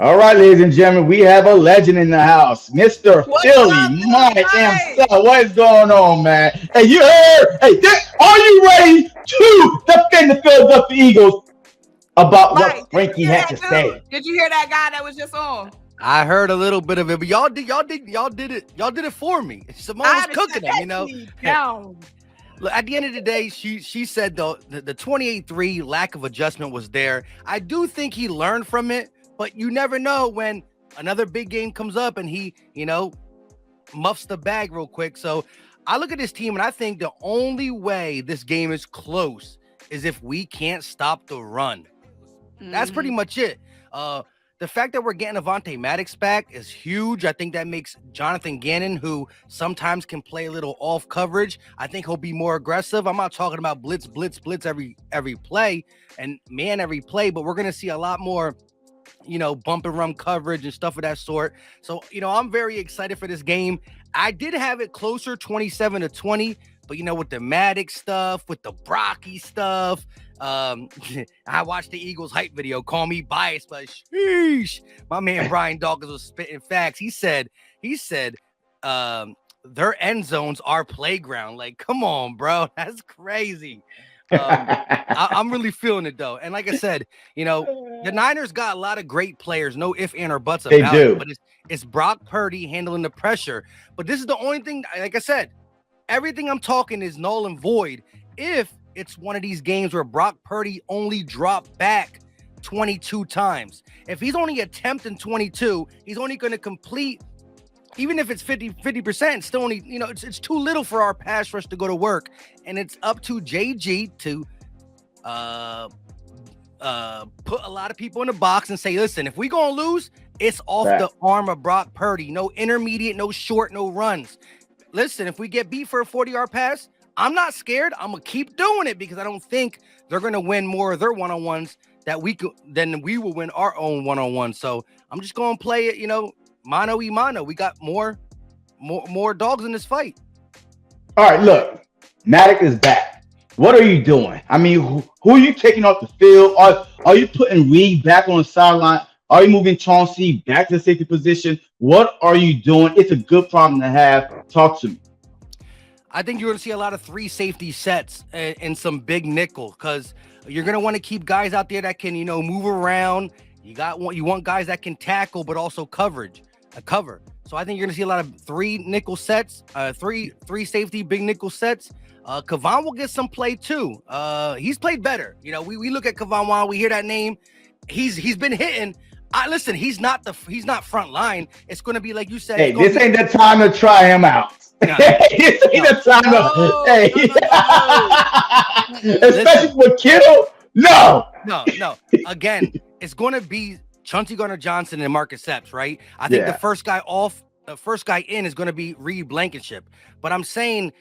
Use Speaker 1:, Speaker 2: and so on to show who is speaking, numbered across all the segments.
Speaker 1: All right, ladies and gentlemen, we have a legend in the house, Mr.
Speaker 2: What's
Speaker 1: Philly
Speaker 2: up,
Speaker 1: Mike
Speaker 2: Mike?
Speaker 1: himself. What is going on, man? Hey, you heard? Hey, are you ready to defend the Philadelphia Eagles about
Speaker 2: Mike,
Speaker 1: what
Speaker 2: did you
Speaker 1: Frankie
Speaker 2: hear
Speaker 1: had
Speaker 2: that
Speaker 1: to
Speaker 2: dude?
Speaker 1: say?
Speaker 2: Did you hear that guy that was just on?
Speaker 3: I heard a little bit of it, but y'all did it for me.
Speaker 2: I
Speaker 3: Simone was
Speaker 2: had to
Speaker 3: cooking
Speaker 2: shut
Speaker 3: them,
Speaker 2: that TV
Speaker 3: Hey,
Speaker 2: down.
Speaker 3: look, at the end of the day, she said the 28-3 lack of adjustment was there. I do think he learned from it, but you never know when another big game comes up and he, muffs the bag real quick. So I look at this team and I think the only way this game is close is if we can't stop the run. That's pretty much it. The fact that we're getting Avonte Maddox back is huge. I think that makes Jonathan Gannon, who sometimes can play a little off coverage, I think he'll be more aggressive. I'm not talking about blitz every play and man every play, but we're going to see a lot more, bump and run coverage and stuff of that sort. So, I'm very excited for this game. I did have it closer, 27-20, but with the Maddox stuff, with the Brocky stuff, I watched the Eagles hype video. Call me biased, but sheesh, my man Brian Dawkins was spitting facts. He said, their end zones are playground. Like, come on, bro, that's crazy. I'm really feeling it though, and like I said, the Niners got a lot of great players, no ifs and or buts
Speaker 1: They
Speaker 3: about
Speaker 1: do.
Speaker 3: it. But it's Brock Purdy handling the pressure. But this is the only thing. Like I said, everything I'm talking is null and void if it's one of these games where Brock Purdy only dropped back 22 times. If he's only attempting 22, he's only going to complete, even if it's 50%, it's still only, it's too little for our pass rush to go to work. And it's up to JG to put a lot of people in the box and say, listen, if we going to lose, it's off the arm of Brock Purdy. No intermediate, no short, no runs. Listen, if we get beat for a 40-yard pass, I'm not scared. I'm going to keep doing it because I don't think they're going to win more of their one-on-ones than we will win our own one-on-one. So I'm just going to play it, mano y mano. We got more dogs in this fight.
Speaker 1: All right, look, Maddox is back. What are you doing? I mean, who are you taking off the field? Are you putting Reed back on the sideline? Are you moving Chauncey back to the safety position? What are you doing? It's a good problem to have. Talk to me.
Speaker 3: I think you're going to see a lot of 3 safety sets and some big nickel because you're going to want to keep guys out there that can, move around. You want guys that can tackle, but also cover. So I think you're going to see a lot of 3 nickel sets, three safety big nickel sets. Kavon will get some play too. He's played better. We look at Kavon while we hear that name. He's been hitting. Listen, he's not front line. It's going to be like you said.
Speaker 1: Hey, this ain't the time to try him out. This ain't the time to. Hey, especially with Kittle. No.
Speaker 3: Again, it's going to be Chauncey Gardner-Johnson and Marcus Epps, right? I think the first guy in is going to be Reed Blankenship. But I'm saying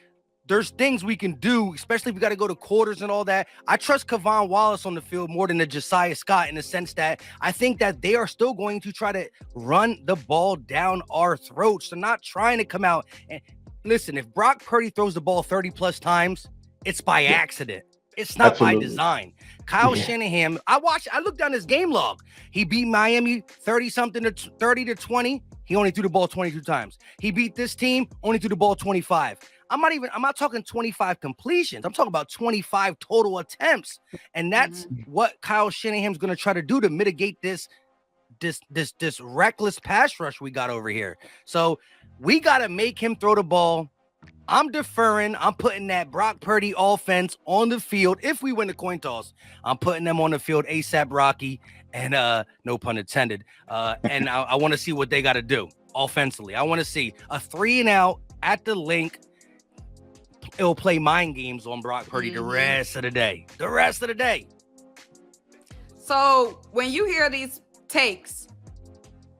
Speaker 3: there's things we can do, especially if we got to go to quarters and all that. I trust Kavon Wallace on the field more than the Josiah Scott in the sense that I think that they are still going to try to run the ball down our throats. They're not trying to come out and listen. If Brock Purdy throws the ball 30 plus times, it's by accident. It's not by design. Kyle Shanahan, I looked down his game log. He beat Miami 30-20. He only threw the ball 22 times. He beat this team, only threw the ball 25. I'm not talking 25 completions. I'm talking about 25 total attempts. And that's what Kyle Shanahan's going to try to do to mitigate this reckless pass rush we got over here. So we got to make him throw the ball. I'm deferring. I'm putting that Brock Purdy offense on the field. If we win the coin toss, I'm putting them on the field ASAP Rocky and no pun intended. And I want to see what they got to do offensively. I want to see a 3-and-out at the link. It'll play mind games on Brock Purdy the rest of the day.
Speaker 2: So when you hear these takes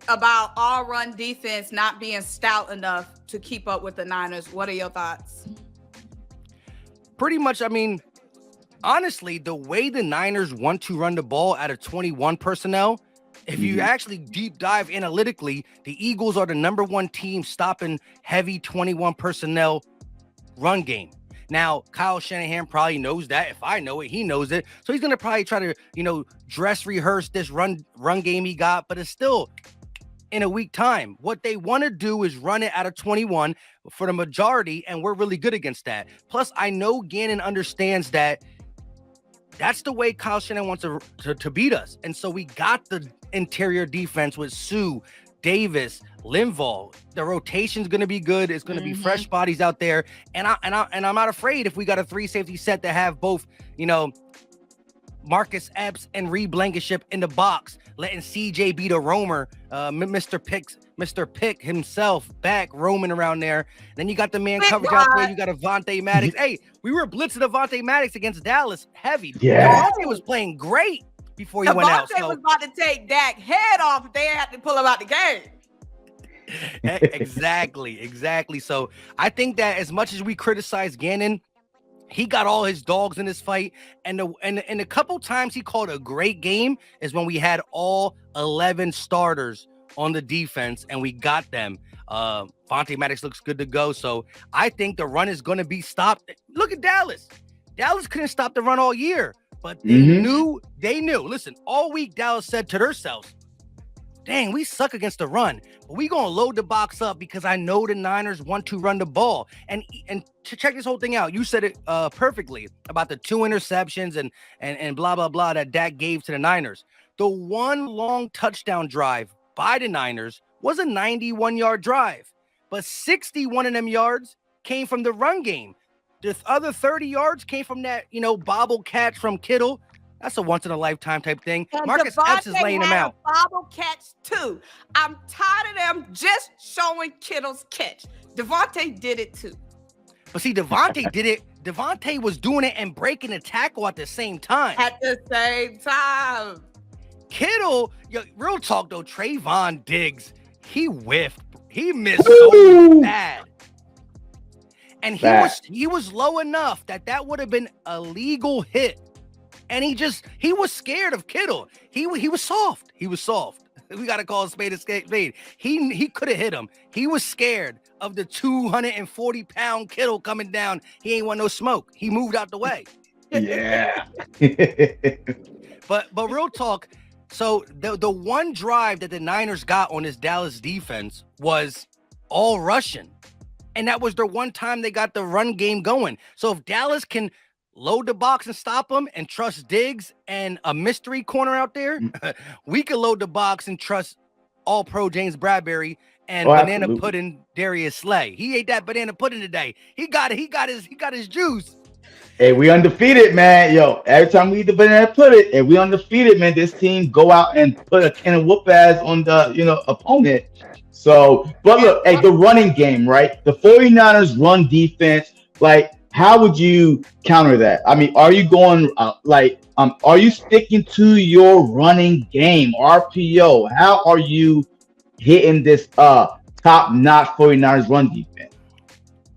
Speaker 2: about our run defense not being stout enough to keep up with the Niners, what are your thoughts?
Speaker 3: Pretty much, I mean, honestly, the way the Niners want to run the ball out of 21 personnel, if you actually deep dive analytically, the Eagles are the #1 team stopping heavy 21 personnel run game. Now, Kyle Shanahan probably knows that. If I know it, he knows it. So he's going to probably try to, dress rehearse this run game he got, but it's still in a week time. What they want to do is run it out of 21 for the majority, and we're really good against that. Plus, I know Gannon understands that that's the way Kyle Shanahan wants to beat us. And so we got the interior defense with Sue, Davis, Linval. The rotation's going to be good. It's going to be fresh bodies out there. And I'm not afraid if we got a 3 safety set that have both, Marcus Epps and Reed Blankenship in the box, letting CJ be the roamer, Mr. Pick himself back roaming around there. Then you got the man coverage out there. You got Avonte Maddox. Hey, we were blitzing Avonte Maddox against Dallas heavy.
Speaker 1: Yeah.
Speaker 3: Avonte was playing great before he went out.
Speaker 2: Avonte was about to take Dak head off if they had to pull him out the game.
Speaker 3: Exactly. So I think that as much as we criticize Gannon, he got all his dogs in this fight, and a couple times he called a great game is when we had all 11 starters on the defense and we got them. Avonte Maddox looks good to go, so I think the run is going to be stopped. Look at Dallas. Dallas couldn't stop the run all year, but they knew. Listen, all week Dallas said to themselves, dang, we suck against the run, but we gonna load the box up because I know the Niners want to run the ball. And to check this whole thing out, you said it perfectly about the 2 interceptions and blah blah blah that Dak gave to the Niners. The one long touchdown drive by the Niners was a 91-yard drive, but 61 of them yards came from the run game. The other 30 yards came from that bobble catch from Kittle. That's a once-in-a-lifetime type thing.
Speaker 2: And
Speaker 3: Marcus Epps is laying him out.
Speaker 2: Bobble catch too. I'm tired of them just showing Kittle's catch. Devontae did it too.
Speaker 3: But see, Devontae did it. Devontae was doing it and breaking the tackle at the same time.
Speaker 2: At the same time.
Speaker 3: Kittle, real talk though, Trayvon Diggs, he whiffed. He missed so bad. And he was low enough that would have been a legal hit. And he was scared of Kittle. He was soft. He was soft. We got to call a spade a spade. He could have hit him. He was scared of the 240-pound Kittle coming down. He ain't want no smoke. He moved out the way.
Speaker 1: Yeah.
Speaker 3: But real talk, so the one drive that the Niners got on this Dallas defense was all Russian. And that was the one time they got the run game going. So if Dallas can load the box and stop them and trust Diggs and a mystery corner out there, we can load the box and trust all-pro James Bradbury and banana pudding Darius Slay. He ate that banana pudding today. He got his juice.
Speaker 1: Hey, we undefeated, man. Yo, every time we eat the banana pudding, and we undefeated, man, this team go out and put a can of whoop ass on the opponent. So, but look, hey, the running game, right? The 49ers run defense, like, how would you counter that? I mean, are you going are you sticking to your running game, RPO? How are you hitting this top-notch 49ers run defense?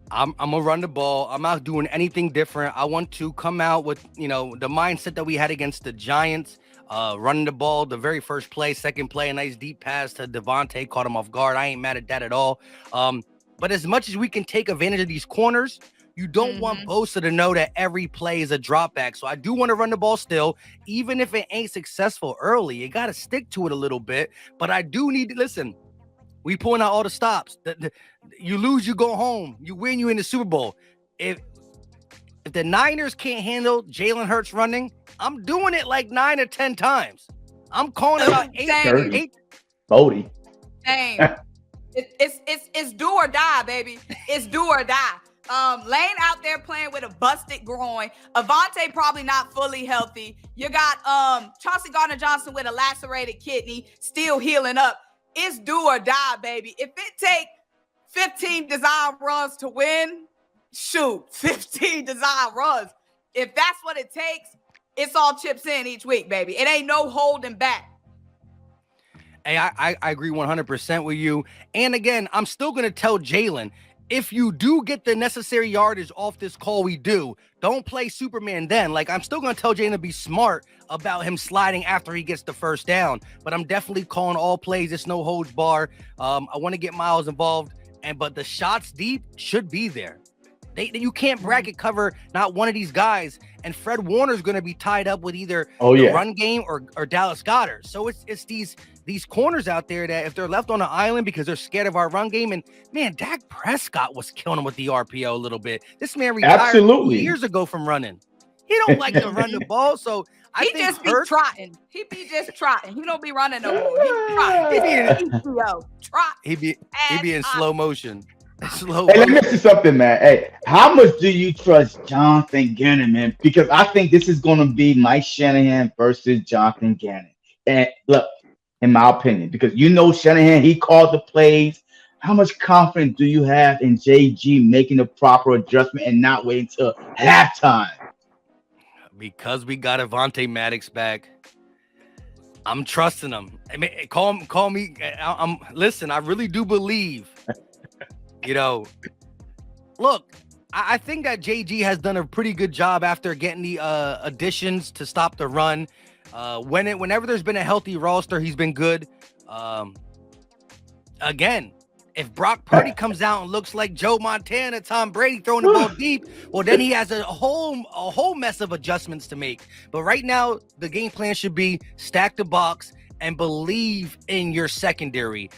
Speaker 3: I'm gonna run the ball. I'm not doing anything different. I want to come out with the mindset that we had against the Giants, running the ball. The very first play, second play, a nice deep pass to Devontae, caught him off guard. I ain't mad at that at all. But as much as we can take advantage of these corners, you don't want Bosa to know that every play is a drop back. So I do want to run the ball still, even if it ain't successful early. You got to stick to it a little bit. But I do need to listen. We pulling out all the stops. You lose, you go home. You win, you in the Super Bowl. If the Niners can't handle Jalen Hurts running, I'm doing it like 9 or 10 times. I'm calling about 8.
Speaker 1: 40.
Speaker 2: Dang. It's do or die, baby. It's do or die. Lane out there playing with a busted groin. Avonte probably not fully healthy. You got Chauncey Gardner-Johnson with a lacerated kidney, still healing up. It's do or die, baby. If it take 15 design runs to win, shoot, 15 design runs. If that's what it takes, it's all chips in each week, baby. It ain't no holding back.
Speaker 3: Hey, I agree 100% with you. And again, I'm still going to tell Jalen, if you do get the necessary yardage off this call, don't play Superman then. Like, I'm still going to tell Jalen to be smart about him sliding after he gets the first down. But I'm definitely calling all plays. It's no holds bar. I want to get Miles involved. But the shots deep should be there. You can't bracket cover not one of these guys, and Fred Warner's going to be tied up with either
Speaker 1: the
Speaker 3: run game or Dallas Goedert. So it's these corners out there that if they're left on an island because they're scared of our run game, and man, Dak Prescott was killing him with the RPO a little bit. This man retired 2 years ago from running. He don't like to run the ball, so I think
Speaker 2: just be trotting. He be just trotting. He don't be running no more. He be trotting.
Speaker 3: He be in slow motion.
Speaker 1: Hey, let me ask you something, man. Hey, how much do you trust Jonathan Gannon, man? Because I think this is going to be Mike Shanahan versus Jonathan Gannon. And look, in my opinion, because Shanahan, he called the plays. How much confidence do you have in JG making the proper adjustment and not waiting till halftime?
Speaker 3: Because we got Avonte Maddox back, I'm trusting him. I mean, call me. Listen, I really do believe. Look, I think that JG has done a pretty good job after getting the additions to stop the run. Whenever there's been a healthy roster, he's been good. Again, if Brock Purdy comes out and looks like Joe Montana, Tom Brady throwing the ball deep, well, then he has a whole mess of adjustments to make. But right now, the game plan should be stack the box and believe in your secondary.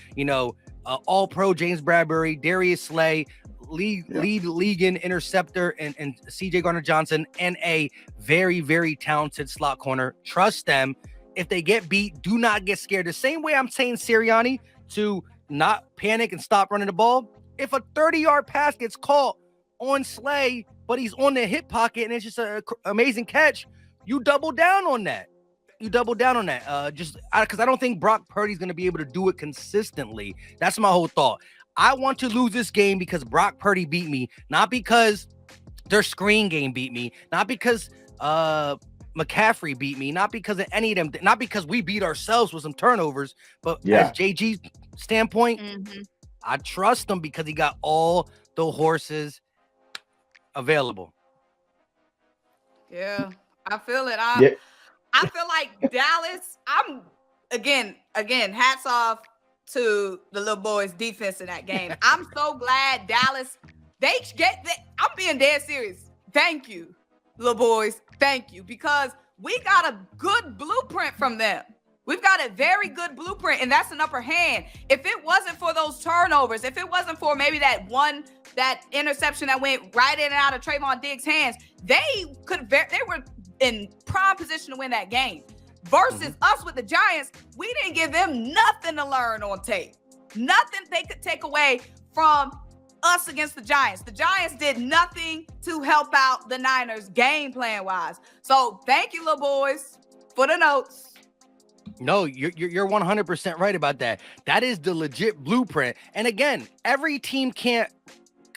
Speaker 3: All-Pro James Bradbury, Darius Slay, lead in interceptor, and CJ Gardner-Johnson, and a very, very talented slot corner. Trust them. If they get beat, do not get scared. The same way I'm saying Sirianni to not panic and stop running the ball. If a 30-yard pass gets caught on Slay, but he's on the hip pocket and it's just an amazing catch, you double down on that. Just because I don't think Brock Purdy's going to be able to do it consistently. That's my whole thought. I want to lose this game because Brock Purdy beat me, not because their screen game beat me, not because McCaffrey beat me, not because of any of them, not because we beat ourselves with some turnovers, but as JG's standpoint, I trust him because he got all the horses available.
Speaker 2: Yeah, I feel it. I feel like Dallas, I'm again, hats off to the little boys' defense in that game. I'm so glad Dallas, I'm being dead serious. Thank you, little boys. Thank you. Because we got a good blueprint from them. We've got a very good blueprint, and that's an upper hand. If it wasn't for those turnovers, if it wasn't for maybe that interception that went right in and out of Trayvon Diggs' hands, they were in prime position to win that game. Versus us with the Giants, we didn't give them nothing to learn on tape. Nothing they could take away from us against the Giants. The Giants did nothing to help out the Niners game plan wise. So thank you, little boys, for the notes.
Speaker 3: No, you're 100% right about that. That is the legit blueprint. And again, every team can't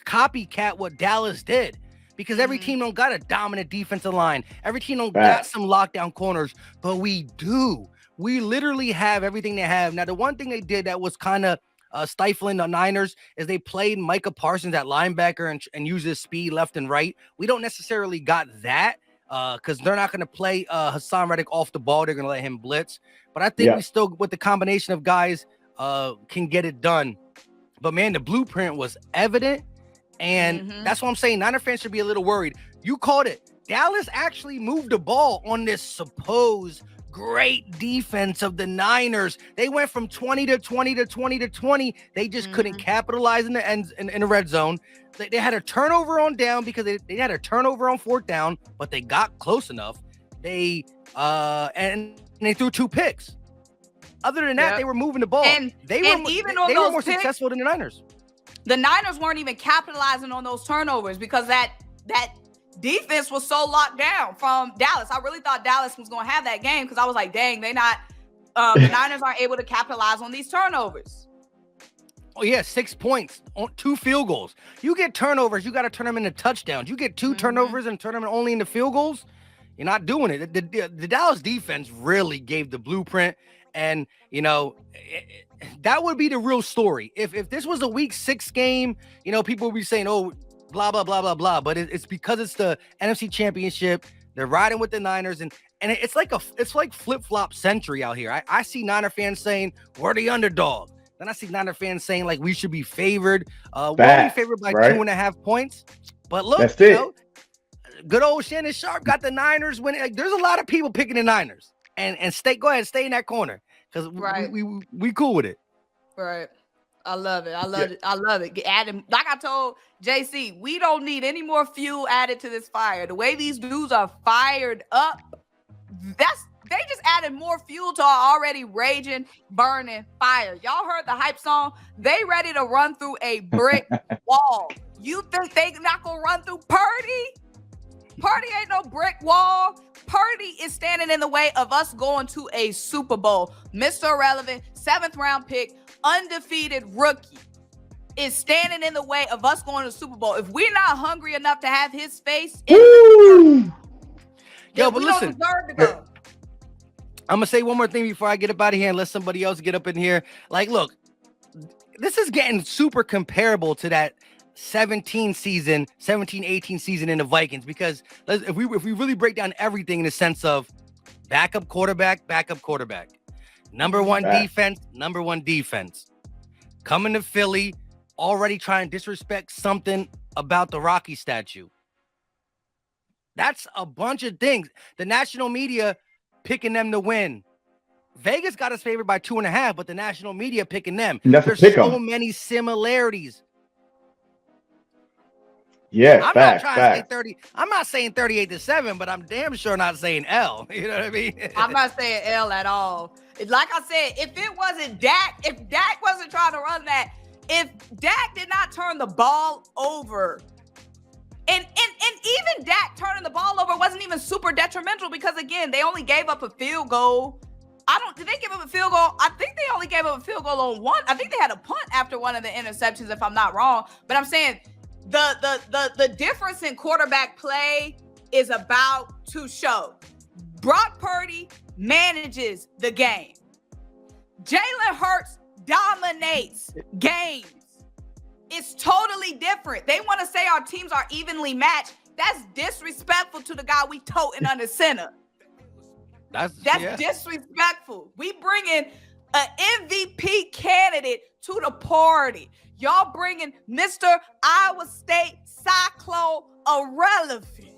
Speaker 3: copycat what Dallas did. Because every team don't got a dominant defensive line. Every team don't got some lockdown corners, but we do. We literally have everything they have. Now, the one thing they did that was kind of stifling the Niners is they played Micah Parsons at linebacker and used his speed left and right. We don't necessarily got that because they're not going to play Hassan Reddick off the ball. They're going to let him blitz. But I think we still, with the combination of guys, can get it done. But, man, the blueprint was evident. And that's what I'm saying. Niner fans should be a little worried. You called it. Dallas actually moved the ball on this supposed great defense of the Niners. They went from 20 to 20 to 20 to 20. They just couldn't capitalize in the red zone. They had a turnover on down because they had a turnover on fourth down, but they got close enough. They threw 2 picks. Other than that, they were moving the ball. They were more successful than the Niners.
Speaker 2: The Niners weren't even capitalizing on those turnovers because that defense was so locked down from Dallas. I really thought Dallas was going to have that game because I was like, dang, the Niners aren't able to capitalize on these turnovers.
Speaker 3: Oh, yeah, 6 points on 2 field goals. You get turnovers, you got to turn them into touchdowns. You get 2 turnovers and turn them only into field goals, you're not doing it. The Dallas defense really gave the blueprint, and, that would be the real story. If this was a week 6 game, people would be saying, oh, blah, blah, blah, blah, blah. But it's because it's the NFC Championship. They're riding with the Niners. And it's like flip-flop century out here. I see Niner fans saying, we're the underdog. Then I see Niner fans saying, like, we should be favored. We're only favored by 2.5 points. But look,
Speaker 1: That's
Speaker 3: you
Speaker 1: it.
Speaker 3: know, good old Shannon Sharp got the Niners winning. Like, there's a lot of people picking the Niners, and go ahead, stay in that corner because we cool with it.
Speaker 2: Right. I love it. I love it. I love it. Adding, like I told JC, we don't need any more fuel added to this fire. The way these dudes are fired up, they just added more fuel to our already raging, burning fire. Y'all heard the hype song? They ready to run through a brick wall. You think they not gonna run through Purdy? Purdy ain't no brick wall. Purdy is standing in the way of us going to a Super Bowl. Mr. Irrelevant, 7th round pick, undefeated rookie is standing in the way of us going to the Super Bowl. If we're not hungry enough to have his face in the
Speaker 3: yo, but
Speaker 2: we
Speaker 3: listen,
Speaker 2: don't deserve to go.
Speaker 3: I'm gonna say one more thing before I get up out of here and let somebody else get up in here. Like, look, this is getting super comparable to that 17-18 season in the Vikings, because if we really break down everything in the sense of backup quarterback, number one defense, coming to Philly, already trying to disrespect something about the Rocky statue. That's a bunch of things. The national media picking them to win. Vegas got us favored by 2.5, but the national media picking them. There's so many similarities.
Speaker 1: Yeah,
Speaker 3: I'm not trying to say 30. I'm not saying 38-7, but I'm damn sure not saying L. You know what I mean?
Speaker 2: I'm not saying L at all. Like I said, if it wasn't Dak, if Dak wasn't trying to run that, if Dak did not turn the ball over, and even Dak turning the ball over wasn't even super detrimental, because again, they only gave up a field goal. Did they give up a field goal? I think they only gave up a field goal on one. I think they had a punt after one of the interceptions, if I'm not wrong. But I'm saying the difference in quarterback play is about to show. Brock Purdy manages the game. Jalen Hurts dominates games. It's totally different. They want to say our teams are evenly matched. That's disrespectful to the guy we toting under center. That's disrespectful. We bringing an MVP candidate to the party. Y'all bringing Mr. Iowa State Cyclone irrelevant.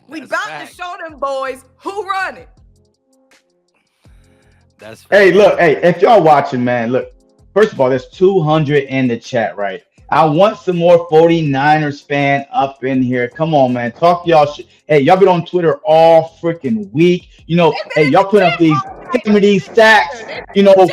Speaker 2: We about to show them boys who run it.
Speaker 3: That's
Speaker 1: hey, look, hey, if y'all watching, man, look. First of all, there's 200 in the chat, right? I want some more 49ers fan up in here. Come on, man. Talk to y'all shit. Hey, y'all been on Twitter all freaking week. You know, hey, y'all put up these stacks. You know,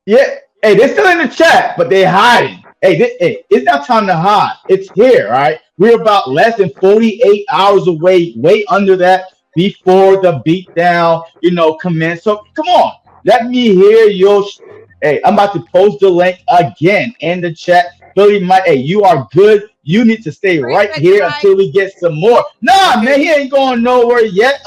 Speaker 1: yeah. Hey, they're still in the chat, but they're hiding. Hey, it's not time to hide. It's here, all right? We're about less than 48 hours away, way under that, before the beatdown, commence. So come on, let me hear your. Hey, I'm about to post the link again in the chat. Philly, hey, you are good. You need to stay right here until we get some more. Nah, man, he ain't going nowhere yet.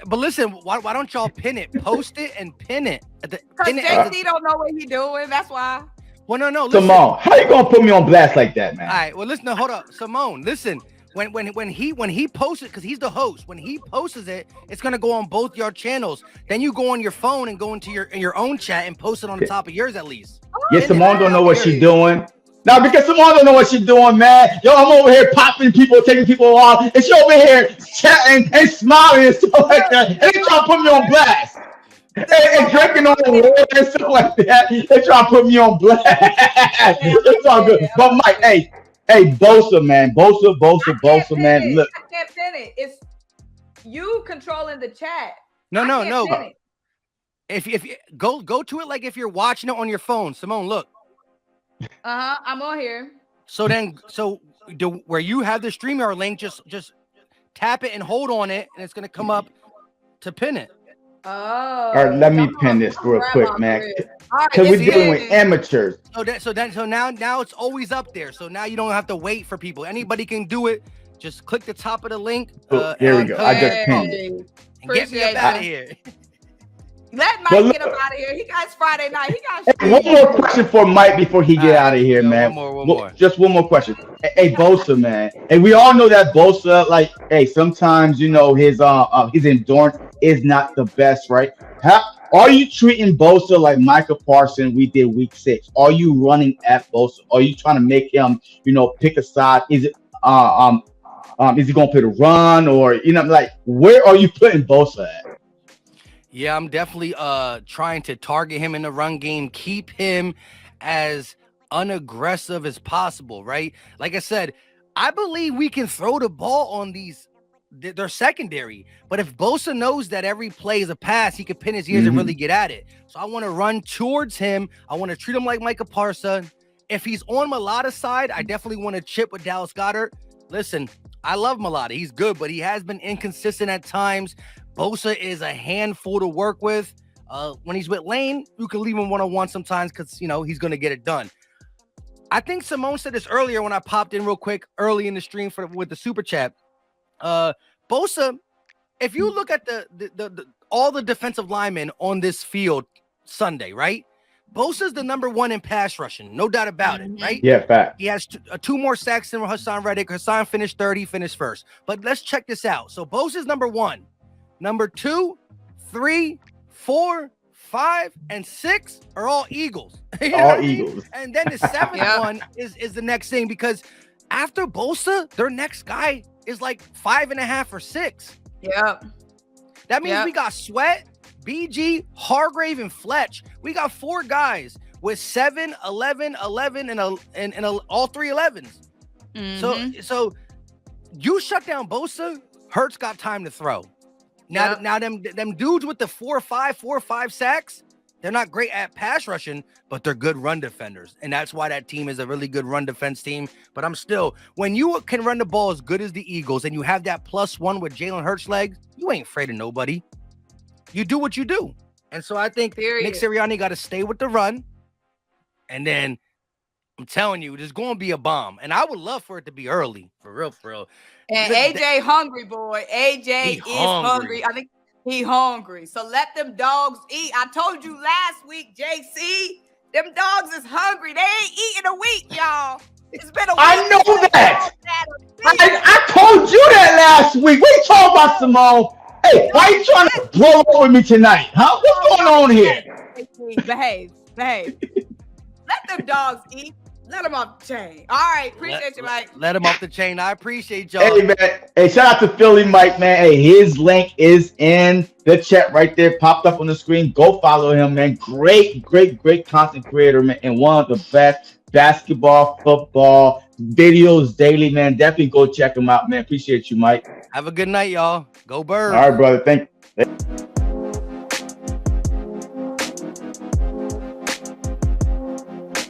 Speaker 3: But listen, why don't y'all pin it? Post it and pin it.
Speaker 2: Because JC don't know what he doing. That's why.
Speaker 3: Well, no. Listen.
Speaker 1: Symone, how you gonna put me on blast like that, man?
Speaker 3: All right. Well, listen. Hold up, Symone. Listen. When he posts it, because he's the host. When he posts it, it's gonna go on both your channels. Then you go on your phone and go into your own chat and post it on the top of yours at least.
Speaker 1: Yeah, Symone don't know what she's doing. Now, because Symone don't know what she's doing, man. Yo, I'm over here popping people, taking people off, and she over here chatting and smiling and stuff like that. And they trying to put me on blast. And drinking on the water and stuff like that. They trying to put me on blast. It's all good. But Mike, hey, Bosa, man. Bosa, man. Look.
Speaker 2: I can't pin it. It's you controlling the chat.
Speaker 3: No. If you go to it like if you're watching it on your phone, Symone, look.
Speaker 2: I'm on here.
Speaker 3: So where you have the StreamYard link, just tap it and hold on it, and it's gonna come up to pin it.
Speaker 2: Oh.
Speaker 1: All right, let me pin this real quick, man. Because we're dealing with amateurs.
Speaker 3: So now it's always up there. So now you don't have to wait for people. Anybody can do it. Just click the top of the link.
Speaker 1: Here we go. I just pinned it.
Speaker 3: And get me up out of here.
Speaker 2: Let Mike get up out of here. He got his Friday night.
Speaker 1: One more question for Mike before he get out of here, man.
Speaker 3: One more.
Speaker 1: Just one more question. Hey, Bosa, man. And we all know that Bosa, sometimes his endurance is not the best, right? Are you treating Bosa like Micah Parsons we did week 6? Are you running at Bosa? Are you trying to make him, pick a side? Is it is he gonna put a run, or like where are you putting Bosa at?
Speaker 3: Yeah, I'm definitely trying to target him in the run game, keep him as unaggressive as possible, right? Like I said, I believe we can throw the ball on their secondary, but if Bosa knows that every play is a pass, he can pin his ears and really get at it. So I want to run towards him. I want to treat him like Micah Parsons. If he's on Mulata's side, I definitely want to chip with Dallas Goedert. Listen, I love Mulata. He's good, but he has been inconsistent at times. Bosa is a handful to work with. When he's with Lane, you can leave him one-on-one sometimes because, he's going to get it done. I think Symone said this earlier when I popped in real quick early in the stream with the super chat. Bosa, if you look at the all the defensive linemen on this field Sunday, right? Bosa's the number 1 in pass rushing, no doubt about it, right?
Speaker 1: Yeah, fact.
Speaker 3: He has 2 more sacks than Hassan Reddick. Hassan finished 3rd, he finished 1st. But let's check this out. So Bosa's number 1. Number 2, 3, 4, 5, and 6 are all Eagles.
Speaker 1: All Eagles.
Speaker 3: And then the 7th one is the next thing, because after Bosa, their next guy is like 5.5 or 6.
Speaker 2: Yeah.
Speaker 3: That means we got Sweat, BG, Hargrave, and Fletch. We got 4 guys with 7, 11, 11, and all 3 11s. So you shut down Bosa, Hurts got time to throw. Now them dudes with the 4-5 sacks, they're not great at pass rushing, but they're good run defenders. And that's why that team is a really good run defense team. But I'm still, when you can run the ball as good as the Eagles and you have that +1 with Jalen Hurts legs, you ain't afraid of nobody. You do what you do. And so I think Nick Sirianni got to stay with the run. And then I'm telling you, there's going to be a bomb. And I would love for it to be early. For real.
Speaker 2: And AJ hungry, boy. AJ is hungry. I think he hungry. So let them dogs eat. I told you last week, JC, them dogs is hungry. They ain't eating a week, y'all. It's been a week.
Speaker 1: I know that. I told you that last week. What you talking about, Symone? Hey, why are you trying to blow up with me tonight? Huh? What's going on here?
Speaker 2: Behave. Let them dogs eat. Let them off the chain. All right. Appreciate you, Mike.
Speaker 3: Let him off the chain. I appreciate y'all.
Speaker 1: Hey, man. Hey, shout out to Philly Mike, man. Hey, his link is in the chat right there. Popped up on the screen. Go follow him, man. Great content creator, man. And one of the best basketball, football videos daily, man. Definitely go check him out, man. Appreciate you, Mike.
Speaker 3: Have a good night, y'all. Go Birds.
Speaker 1: All right, brother. Thank you.